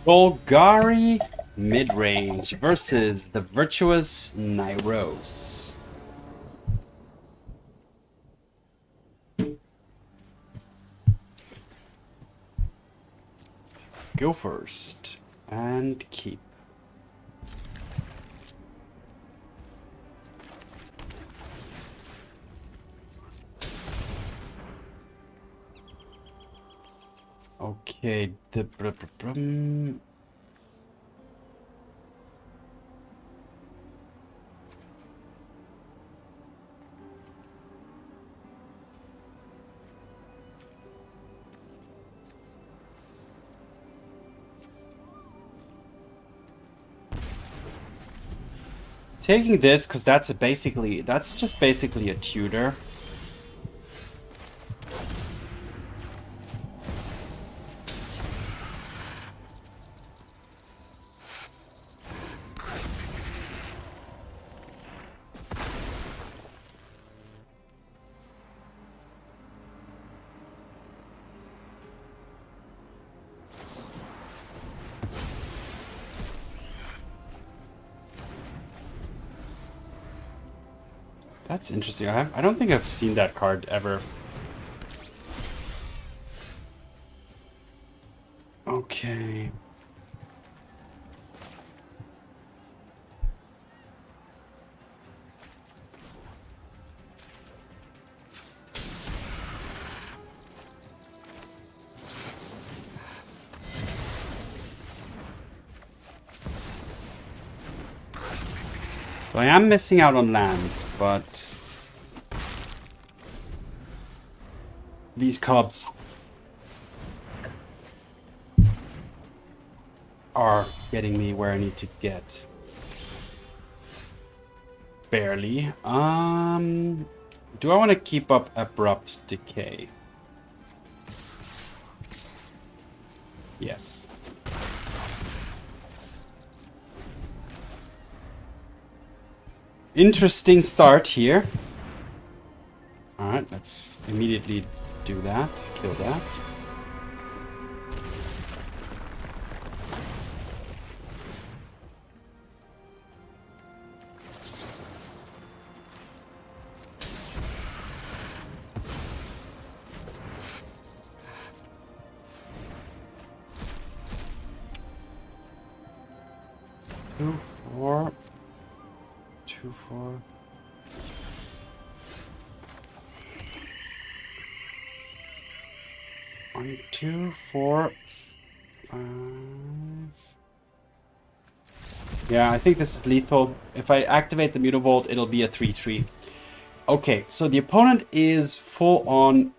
Golgari Midrange versus the virtuous Nyros. Go first and keep. Okay, taking this because that's just basically a tutor. That's interesting. I don't think I've seen that card ever. Okay. So I am missing out on lands, but these cubs are getting me where I need to get. Barely. Do I want to keep up Abrupt Decay? Yes. Interesting start here. Alright, let's immediately do that. Kill that. Two, four. 2, 4. One, 2, 4, 5. Yeah, I think this is lethal. If I activate the Mutavault, it'll be a 3/3. Okay, so the opponent is full on.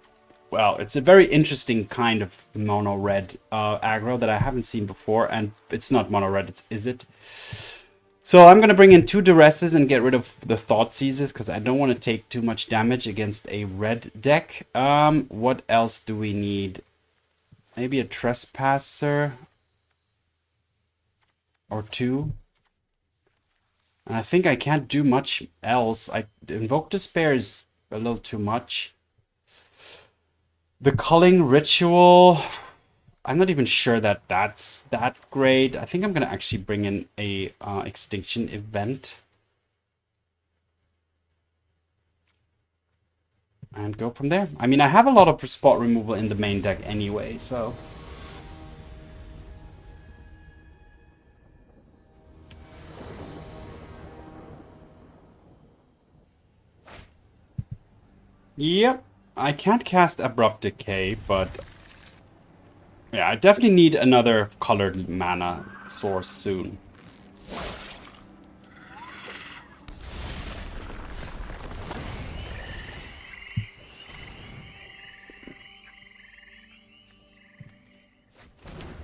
Well, it's a very interesting kind of mono red aggro that I haven't seen before, and it's not mono red. Is it? So I'm going to bring in 2 Duresses and get rid of the Thoughtseizes because I don't want to take too much damage against a red deck. What else do we need? Maybe a Trespasser or 2. And I think I can't do much else. Invoke Despair is a little too much. The Culling Ritual, I'm not even sure that that's that great. I think I'm going to actually bring in a Extinction Event. And go from there. I mean, I have a lot of spot removal in the main deck anyway, so... Yep, I can't cast Abrupt Decay, but... yeah, I definitely need another colored mana source soon.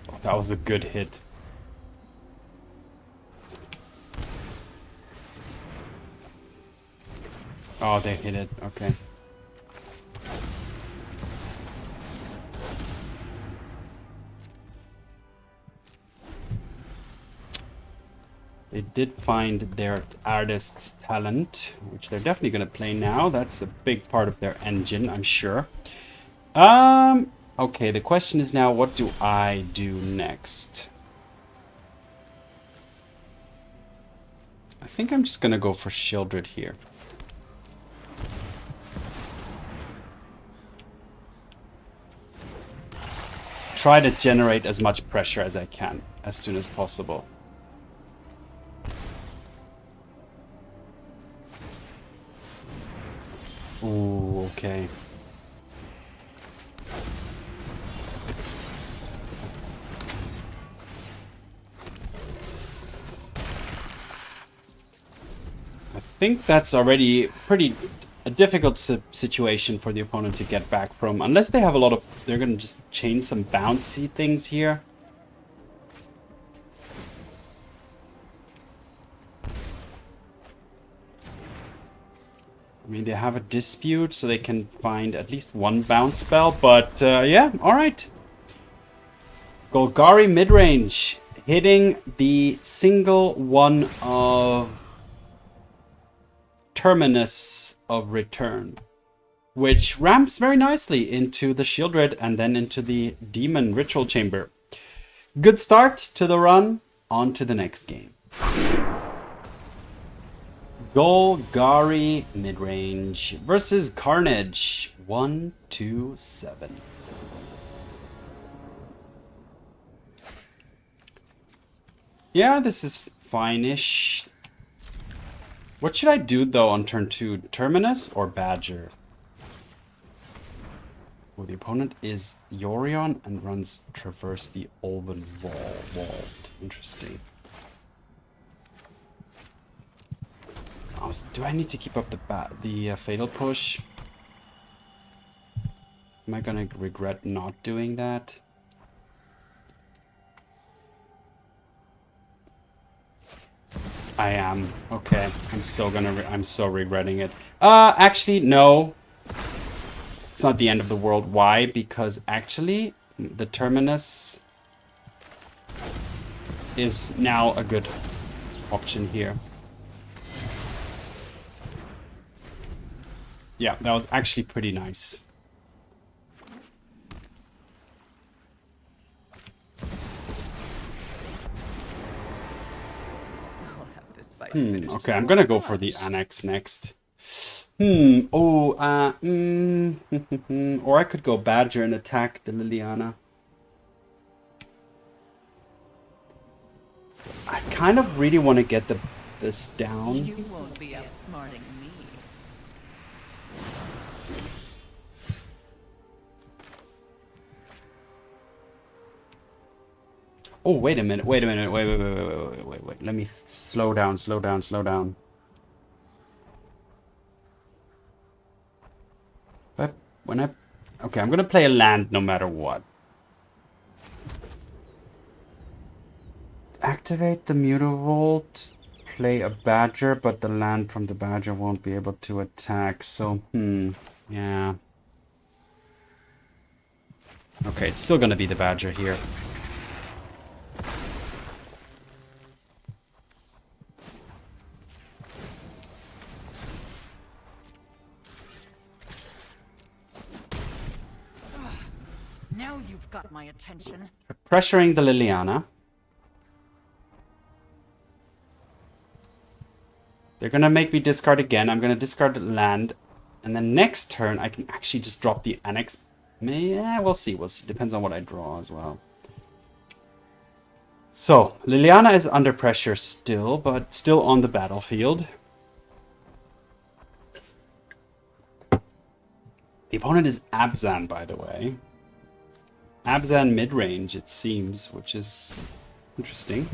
Oh, that was a good hit. Oh, they hit it. Okay. They did find their artist's talent, which they're definitely going to play now. That's a big part of their engine, I'm sure. Okay, the question is now, what do I do next? I think I'm just gonna go for Sheoldred here. Try to generate as much pressure as I can as soon as possible. Ooh, okay. I think that's already pretty a difficult situation for the opponent to get back from, unless they have a lot of... They're going to just chain some bouncy things here. I mean, they have a dispute, so they can find at least one bounce spell, but yeah, alright. Golgari midrange, hitting the single one of Terminus of Return, which ramps very nicely into the Sheoldred and then into the Demon Ritual Chamber. Good start to the run. On to the next game. Golgari midrange versus Carnage. 1, 2, 7. Yeah, this is fine-ish. What should I do, though, on turn 2? Terminus or Badger? Well, the opponent is Yorion and runs Traverse the Olven Vault. Interesting. Oh, do I need to keep up the Fatal Push? Am I gonna regret not doing that? I am. Okay. I'm so regretting it. Actually, no. It's not the end of the world. Why? Because actually, the Terminus is now a good option here. Yeah, that was actually pretty nice. Okay, I'm gonna go for the Annex next. Or I could go Badger and attack the Liliana. I kind of really want to get this down. You won't be outsmarting me. Oh, wait a minute, wait. Let me slow down. But okay, I'm gonna play a land no matter what. Activate the Mutavault, play a Badger, but the land from the Badger won't be able to attack, so, yeah. Okay, it's still gonna be the Badger here. Now you've got my attention. Pressuring the Liliana. They're gonna make me discard again. I'm gonna discard the land. And then next turn, I can actually just drop the Annex. Yeah, we'll see. Depends on what I draw as well. So, Liliana is under pressure still, but still on the battlefield. The opponent is Abzan, by the way. Abzan mid-range, it seems, which is interesting.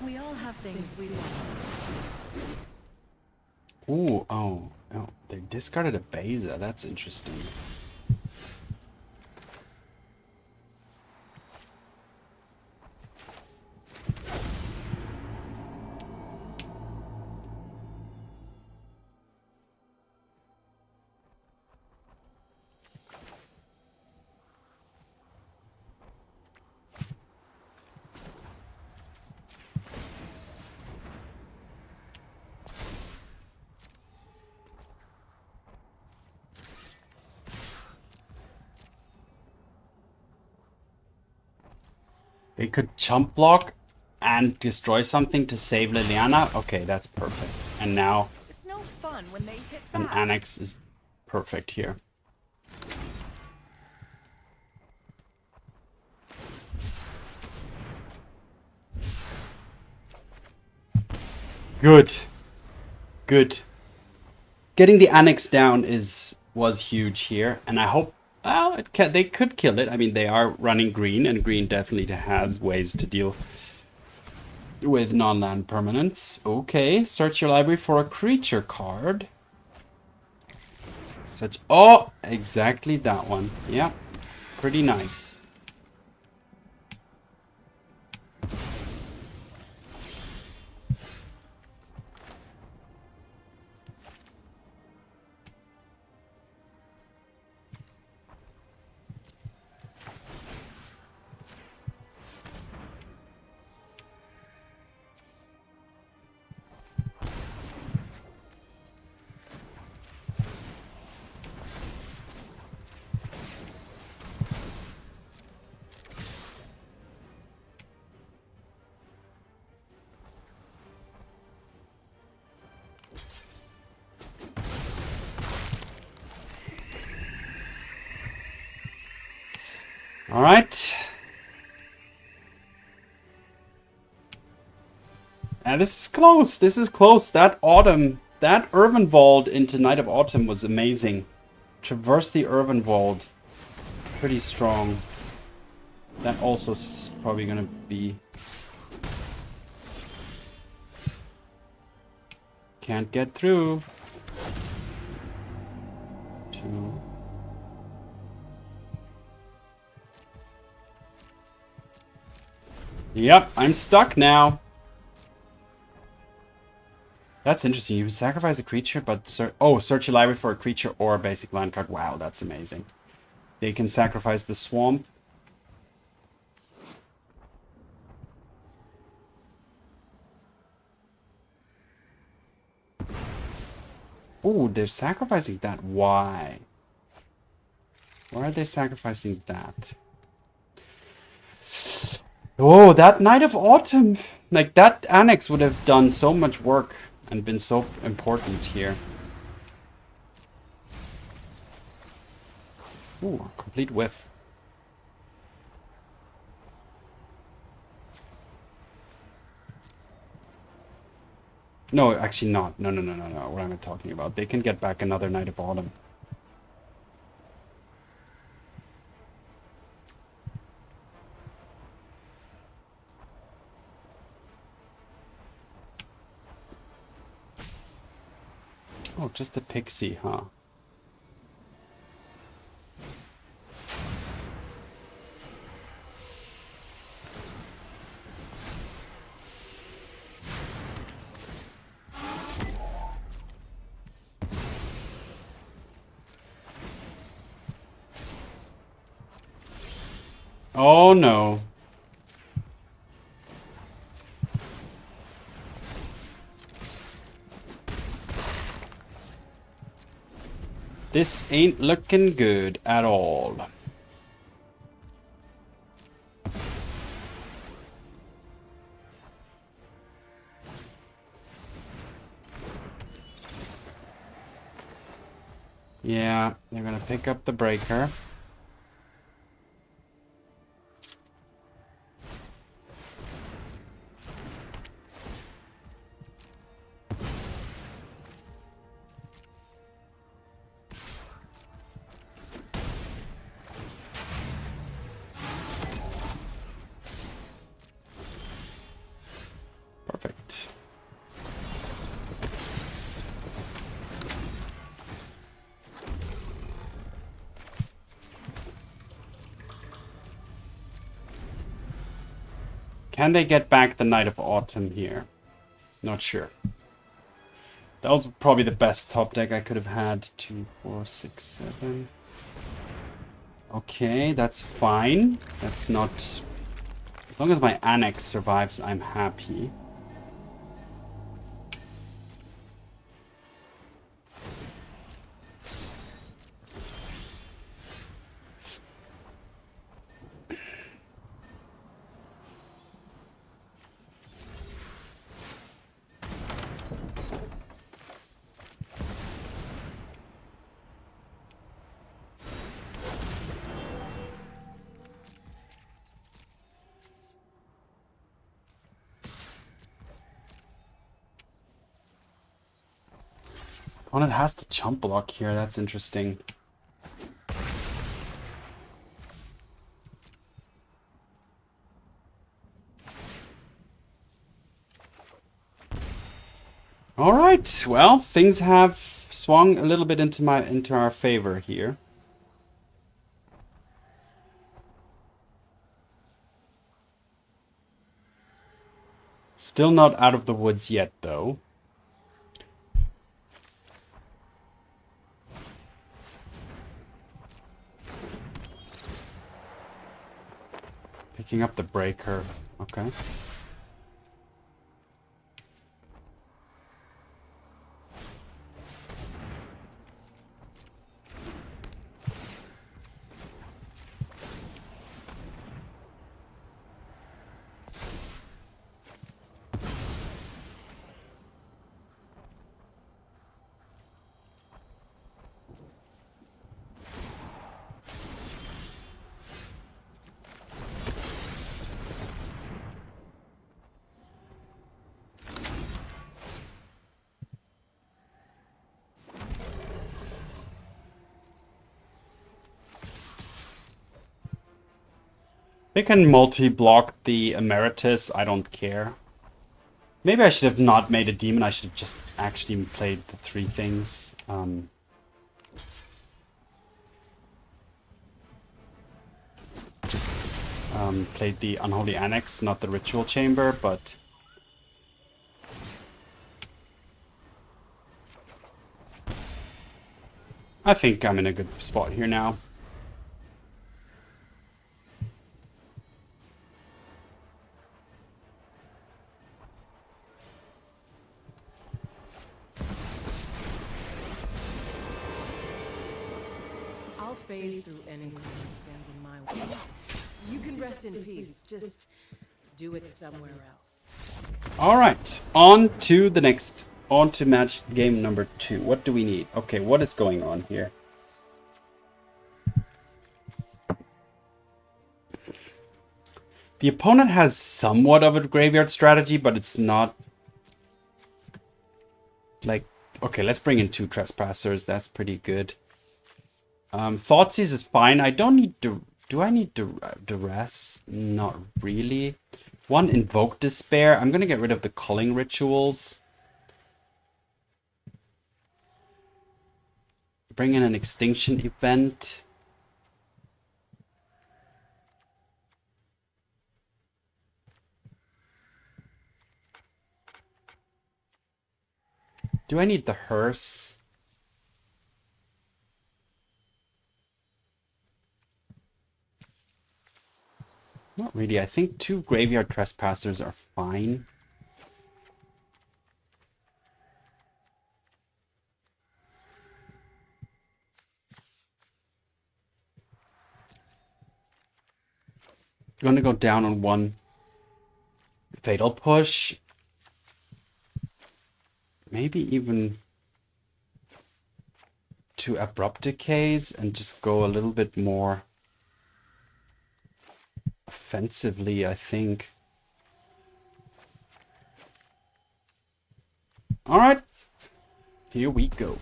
We all have things we want. Ooh, oh, they discarded a Beza. That's interesting. They could jump block and destroy something to save Liliana. Okay, that's perfect. And now It's no fun when they hit an back. Annex is perfect here. Good. Good. Getting the Annex down was huge here, and I hope they could kill it. I mean, they are running green, and green definitely has ways to deal with non-land permanents. Okay, search your library for a creature card. Exactly that one. Yeah, pretty nice. All right. And this is close. This is close. That Urban Vault into Night of Autumn was amazing. Traverse the Urban Vault. It's pretty strong. That also is probably gonna be... Can't get through. 2. Yep, I'm stuck now. That's interesting. You sacrifice a creature, but search your library for a creature or a basic land card. Wow, that's amazing. They can sacrifice the swamp. Oh, they're sacrificing that. Why? Why are they sacrificing that? Oh, that Night of Autumn. Like, that Annex would have done so much work and been so important here. Ooh, complete whiff. No, actually not. No. What am I talking about? They can get back another Night of Autumn. Oh, just a pixie, huh? Oh no. This ain't looking good at all. Yeah, they're gonna pick up the breaker. Perfect. Can they get back the Night of Autumn here? Not sure. That was probably the best top deck I could have had. 2, 4, 6, 7. Okay, that's fine. That's not... As long as my Annex survives, I'm happy. Opponent has the chump block here. That's interesting. All right. Well, things have swung a little bit into our favor here. Still not out of the woods yet, though. Picking up the breaker. Okay. They can multi-block the Emeritus, I don't care. Maybe I should have not made a demon, I should have just actually played the 3 things. Just played the Unholy Annex, not the Ritual Chamber, but... I think I'm in a good spot here now. Phase through anything that stands in my way. You can rest in peace. Just do it somewhere else. All right, on to match game number 2. What do we need? Okay, what is going on here? The opponent has somewhat of a graveyard strategy, but it's not like... Okay, let's bring in 2 Trespassers. That's pretty good. Thoughtseize is fine. I don't need to... Do I need Duress? Not really. 1 Invoke Despair. I'm going to get rid of the Culling Rituals. Bring in an Extinction Event. Do I need the Hearse? Not really. I think 2 Graveyard Trespassers are fine. I'm going to go down on 1 Fatal Push. Maybe even 2 Abrupt Decays and just go a little bit more offensively, I think. Alright, here we go.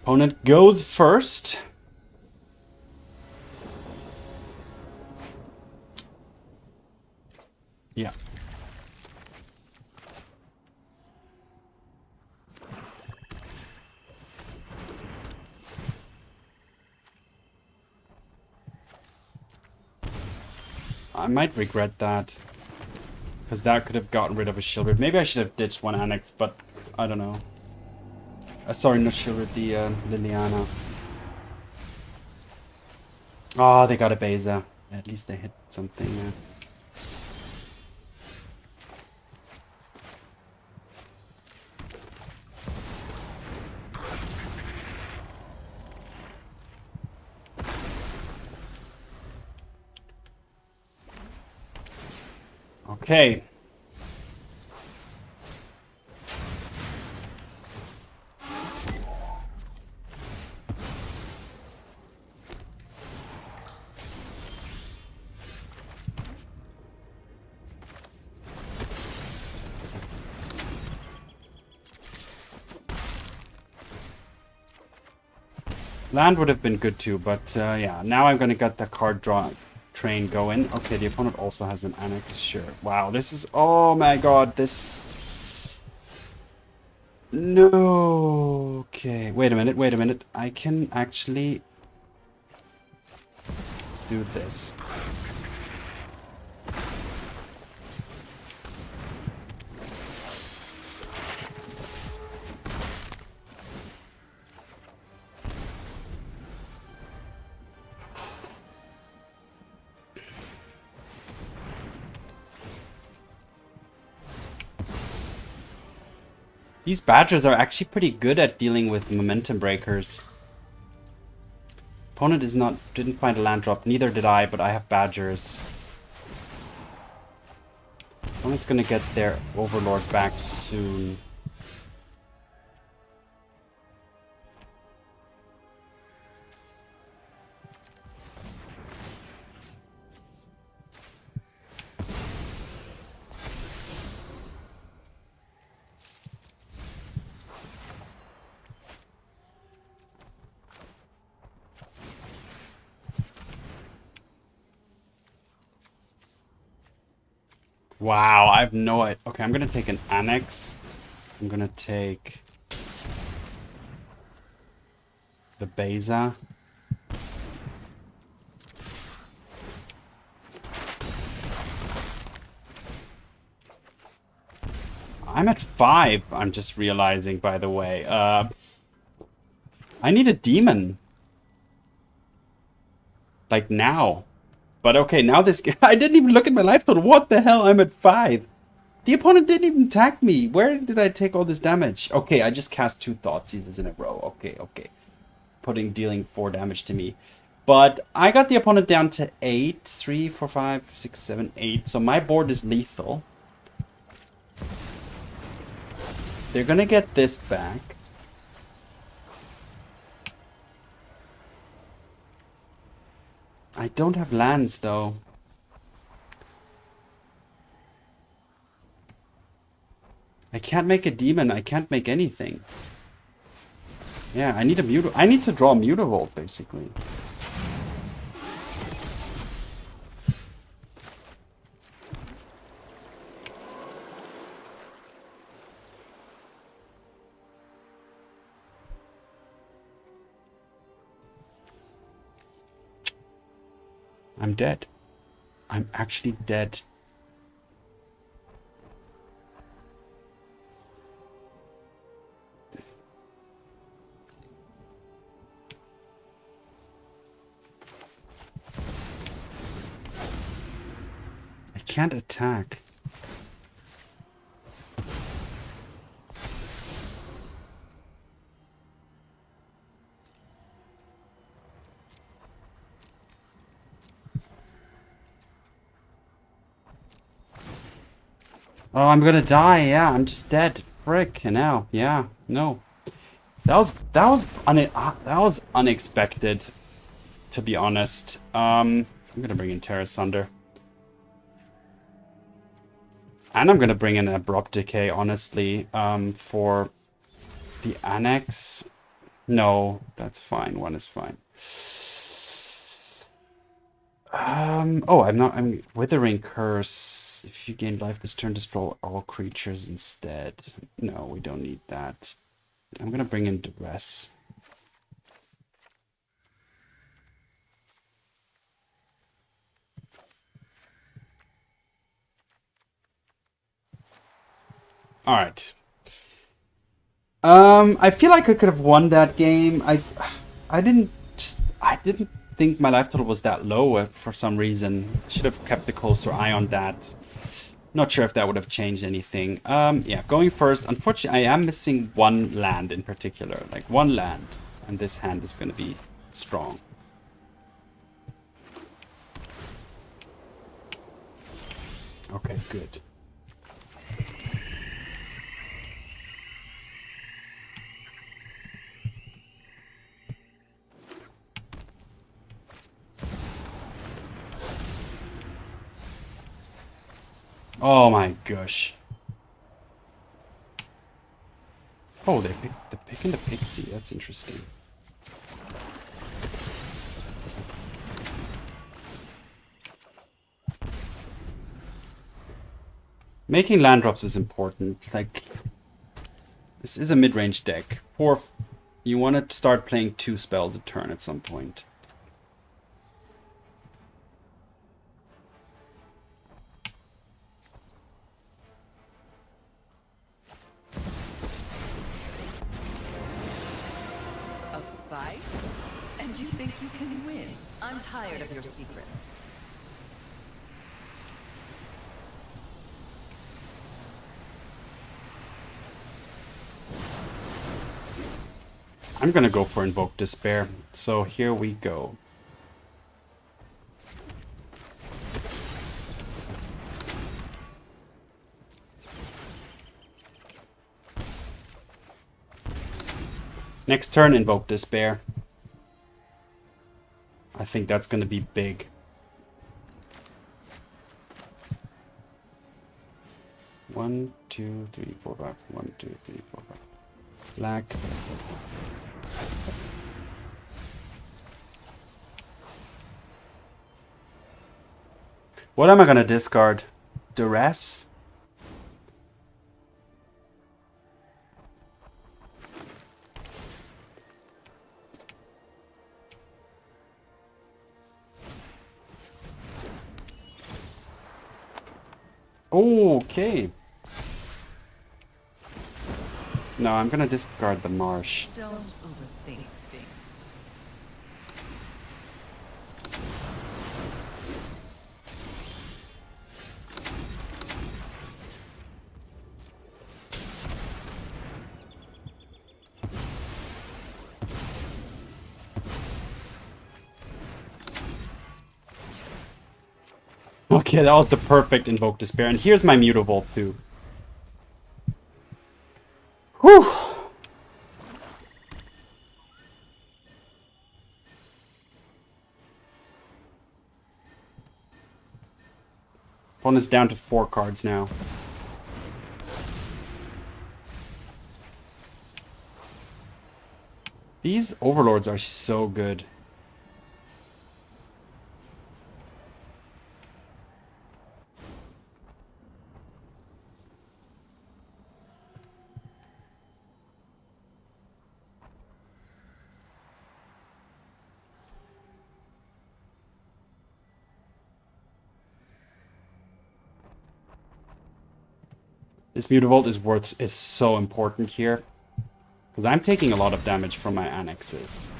Opponent goes first. Yeah. I might regret that, because that could have gotten rid of a Sheoldred. Maybe I should have ditched 1 Annex, but I don't know. Sorry, not Sheoldred, the Liliana. Oh, they got a Beza. At least they hit something. Okay. Land would have been good too, but yeah. Now I'm gonna get the card draw train going. Okay, the opponent also has an Annex. Sure. Wow, this is... Oh my god, this... No. Okay, wait a minute, wait a minute. I can actually do this. These badgers are actually pretty good at dealing with momentum breakers. Opponent didn't find a land drop, neither did I, but I have badgers. Opponent's gonna get their overlord back soon. Wow, I have no idea. Okay, I'm gonna take an Annex. I'm gonna take the Beza. I'm at 5, I'm just realizing, by the way. I need a demon. Like now. But okay, now this... I didn't even look at my life total. What the hell? I'm at 5. The opponent didn't even attack me. Where did I take all this damage? Okay, I just cast 2 Thoughtseizes in a row. Okay, okay. Dealing 4 damage to me. But I got the opponent down to 8. 3, 4, 5, 6, 7, 8. So my board is lethal. They're gonna get this back. I don't have lands, though. I can't make a demon. I can't make anything. Yeah, I need a I need to draw a Mutavault, basically. I'm dead. I'm actually dead. I can't attack. Oh, I'm gonna die. Yeah, I'm just dead. Frick. Now, yeah, no. That was unexpected, to be honest. I'm gonna bring in Tear Asunder. And I'm gonna bring in Abrupt Decay, honestly, for the Annex. No, that's fine. 1 is fine. I'm Withering Curse. If you gain life this turn, destroy all creatures instead. No, we don't need that. I'm gonna bring in Duress. Alright. I feel like I could have won that game. I didn't think my life total was that low for some reason. Should have kept a closer eye on that. Not sure if that would have changed anything. Yeah, going first. Unfortunately, I am missing 1 land in particular. Like 1 land. And this hand is going to be strong. Okay, good. Oh my gosh. Oh, they're picking the Pixie. That's interesting. Making land drops is important. Like, this is a mid-range deck. You want to start playing 2 spells a turn at some point. A fight? And you think you can win? I'm tired of your secrets. I'm gonna go for Invoke Despair. So here we go. Next turn, Invoke Despair. I think that's gonna be big. One, two, three, four, five. 1, 2, 3, 4, 5. Black. What am I gonna discard? Duress? Okay. No, I'm gonna discard the Marsh. Don't overthink things. Okay, that was the perfect Invoke Despair. And here's my Mutavault too. Whew! Opponent's down to 4 cards now. These Overlords are so good. This Mutavault is so important here. Because I'm taking a lot of damage from my annexes.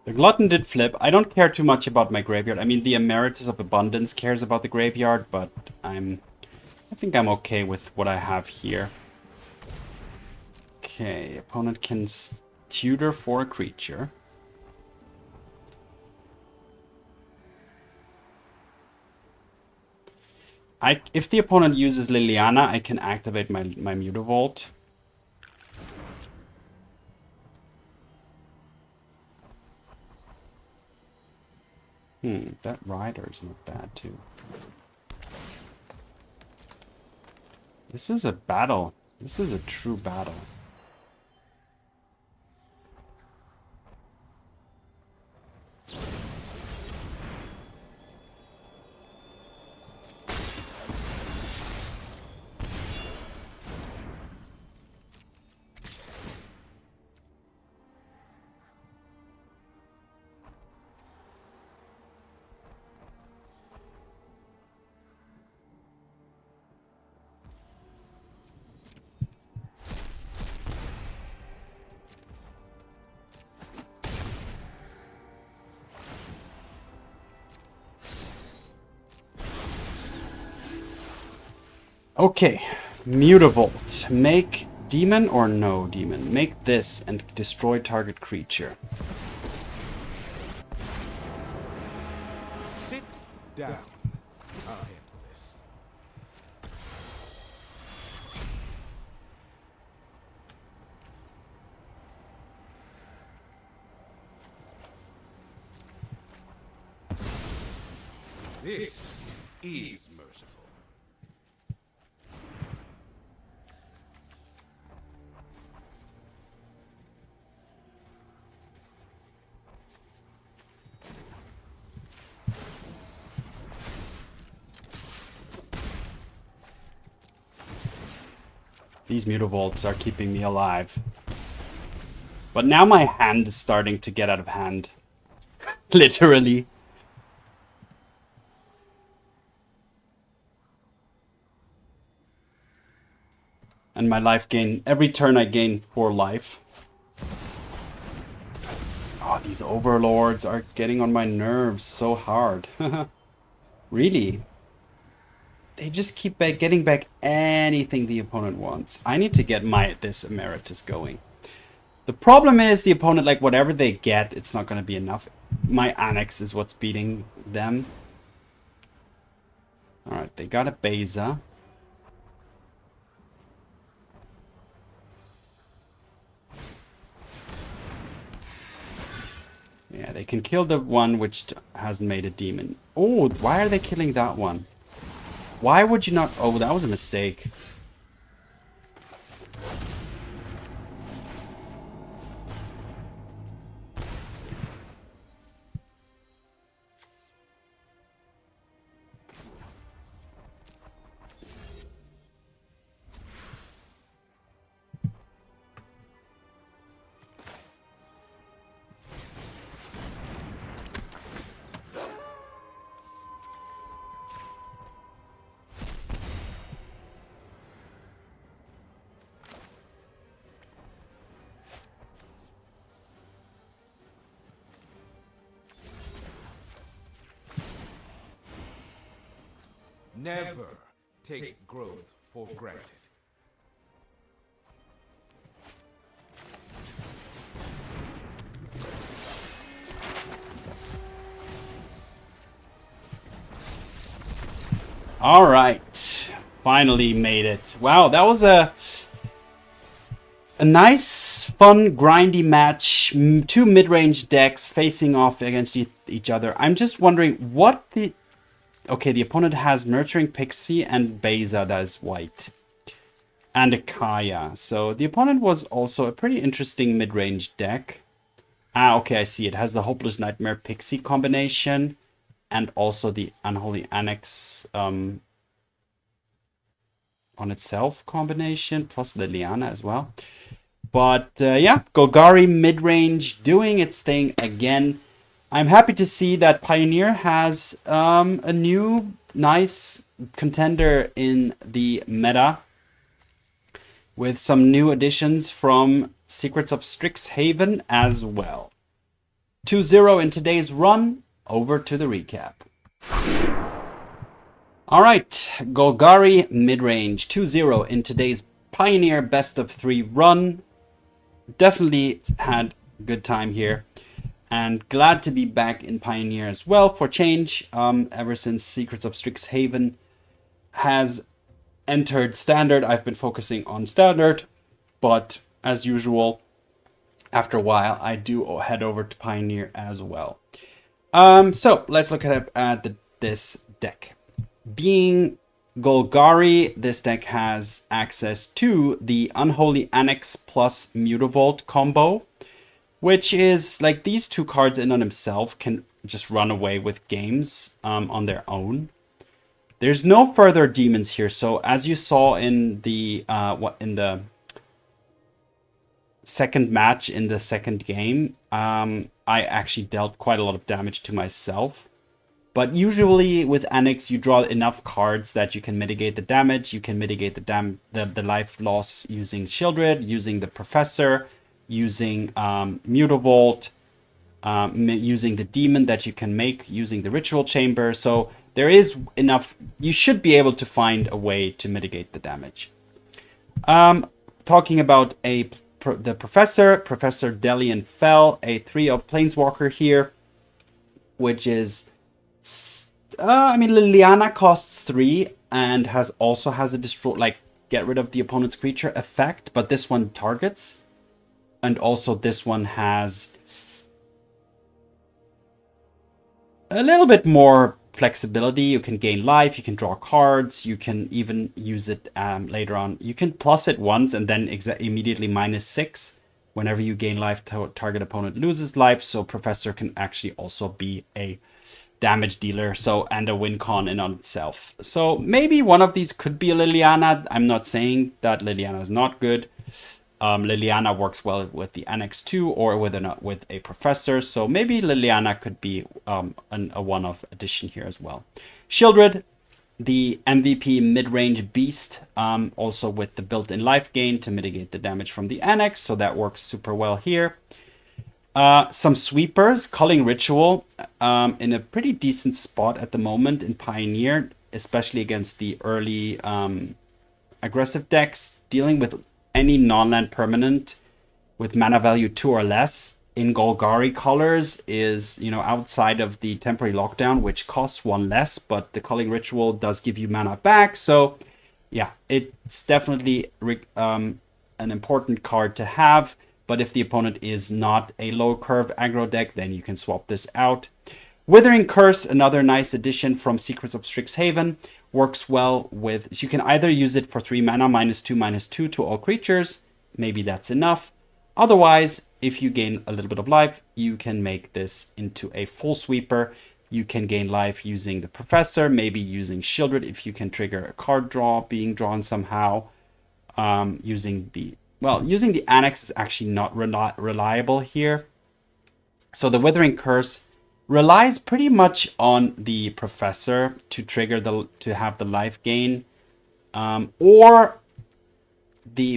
The Glutton did flip. I don't care too much about my graveyard. I mean, the Emeritus of Abundance cares about the graveyard, but I think I'm okay with what I have here. Okay, opponent can tutor for a creature. If the opponent uses Liliana, I can activate my Mutavault. That Rider's not bad too. This is a battle. This is a true battle. Okay, Mutavault. Make demon or no demon? Make this and destroy target creature. Sit down. I'll handle this. This is merciful. These Mutavaults are keeping me alive. But now my hand is starting to get out of hand. Literally. And my life gain, every turn I gain 4 life. Oh, these overlords are getting on my nerves so hard. Really? They just keep getting back anything the opponent wants. I need to get this Emeritus going. The problem is the opponent, like whatever they get, it's not going to be enough. My Annex is what's beating them. Alright, they got a Beza. Yeah, they can kill the one which hasn't made a demon. Oh, why are they killing that one? Why would you not... Oh, that was a mistake. Never take growth for granted. All right, finally made it. Wow, that was a nice, fun, grindy match. 2 mid-range decks facing off against each other. I'm just wondering what the... Okay, the opponent has Nurturing Pixie and Beza, that is white. And a Kaya. So the opponent was also a pretty interesting mid-range deck. Ah, okay, I see. It has the Hopeless Nightmare Pixie combination. And also the Unholy Annex on itself combination. Plus Liliana as well. But yeah, Golgari mid-range doing its thing again. I'm happy to see that Pioneer has a new nice contender in the meta with some new additions from Secrets of Strixhaven as well. 2-0 in today's run. Over to the recap. Alright, Golgari mid-range 2-0 in today's Pioneer best of 3 run. Definitely had a good time here. And glad to be back in Pioneer as well for change. Ever since Secrets of Strixhaven has entered Standard, I've been focusing on Standard. But as usual, after a while, I do head over to Pioneer as well. So let's look at this deck. Being Golgari, this deck has access to the Unholy Annex plus Mutavault combo. Which is, like, these 2 cards in on themselves can just run away with games on their own. There's no further demons here, so as you saw in the second match in the second game, I actually dealt quite a lot of damage to myself. But usually with Annex, you draw enough cards that you can mitigate the damage. You can mitigate the life loss using Sheoldred, using the Professor, using Mutavault, using the demon that you can make using the Ritual Chamber. So there is enough. You should be able to find a way to mitigate the damage. Talking about the Professor Dellian Fel, a 3 of Planeswalker here, which is, I mean, Liliana costs 3 and also has a destroy, like, get rid of the opponent's creature effect, but this one targets. And also this one has a little bit more flexibility. You can gain life, you can draw cards, you can even use it later on. You can plus it once and then immediately -6 whenever you gain life. Target opponent loses life. So Professor can actually also be a damage dealer, and a win con in on itself. So maybe one of these could be a Liliana. I'm not saying that Liliana is not good. Liliana works well with the Annex 2 or with a Professor, so maybe Liliana could be a one-off addition here as well. Sheoldred, the MVP mid-range beast, also with the built-in life gain to mitigate the damage from the Annex, so that works super well here. Some sweepers, Culling Ritual, in a pretty decent spot at the moment in Pioneer, especially against the early aggressive decks, dealing with any non-land permanent with mana value 2 or less in Golgari colors is, outside of the temporary lockdown, which costs 1 less, but the Culling Ritual does give you mana back. So yeah, it's definitely an important card to have. But if the opponent is not a low curve aggro deck, then you can swap this out. Withering Curse, another nice addition from Secrets of Strixhaven. Works well with, so you can either use it for 3 mana, -2/-2 to all creatures. Maybe that's enough. Otherwise, if you gain a little bit of life, you can make this into a full sweeper. You can gain life using the Professor, maybe using Sheoldred if you can trigger a card draw being drawn somehow. Using the Annex is actually not reliable here. So the Withering Curse relies pretty much on the Professor to trigger to have the life gain, or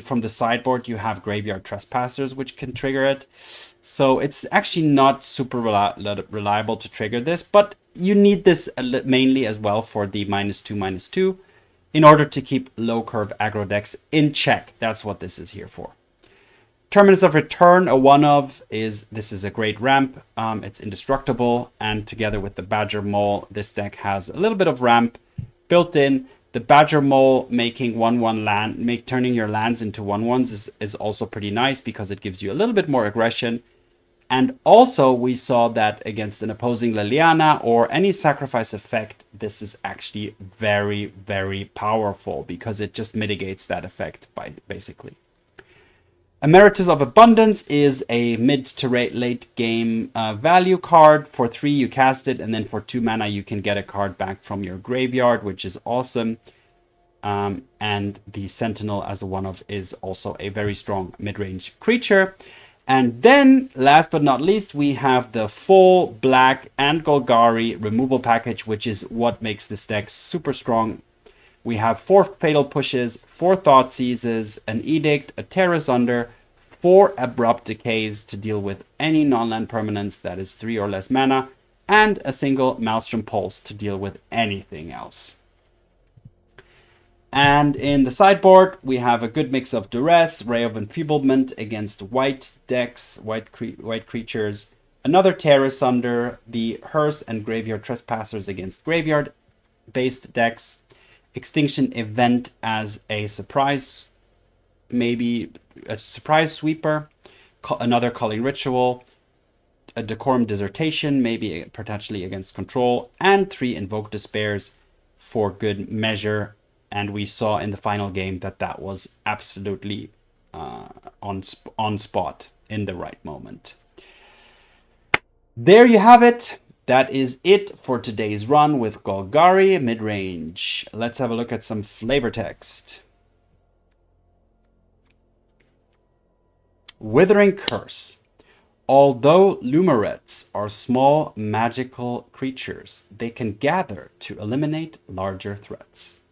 from the sideboard you have Graveyard Trespassers which can trigger it. So it's actually not super reliable to trigger this, but you need this mainly as well for the -2/-2 in order to keep low curve aggro decks in check. That's what this is here for. Terminus of Return, a one-of, this is a great ramp. It's indestructible, and together with the Badgermole, this deck has a little bit of ramp built in. The Badgermole making 1/1 land, turning your lands into 1/1s is also pretty nice because it gives you a little bit more aggression. And also we saw that against an opposing Liliana or any sacrifice effect, this is actually very, very powerful because it just mitigates that effect basically. Emeritus of Abundance is a mid to late game value card. For 3 you cast it, and then for 2 mana you can get a card back from your graveyard, which is awesome. And the Sentinel as a one-of is also a very strong mid-range creature. And then, last but not least, we have the full black and Golgari removal package, which is what makes this deck super strong. We have 4 Fatal Pushes, 4 Thoughtseizes, an Edict, a Tear Asunder, 4 Abrupt Decays to deal with any non-land permanence that is 3 or less mana, and a single Maelstrom Pulse to deal with anything else. And in the sideboard, we have a good mix of Duress, Ray of Enfeeblement against white decks, white creatures, another Tear Asunder, the Hearse and Graveyard Trespassers against graveyard-based decks, Extinction Event as a surprise, maybe a surprise sweeper, another Culling Ritual, a Decorum Dissertation, maybe potentially against control, and 3 Invoke Despairs for good measure. And we saw in the final game that was absolutely on spot in the right moment. There you have it. That is it for today's run with Golgari Midrange. Let's have a look at some flavor text. Withering Curse. Although Lumarates are small magical creatures, they can gather to eliminate larger threats.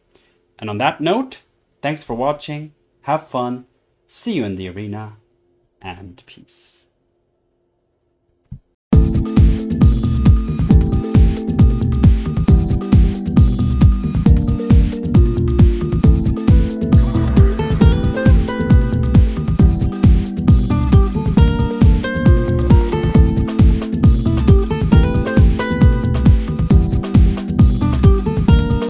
And on that note, thanks for watching, have fun, see you in the arena, and peace.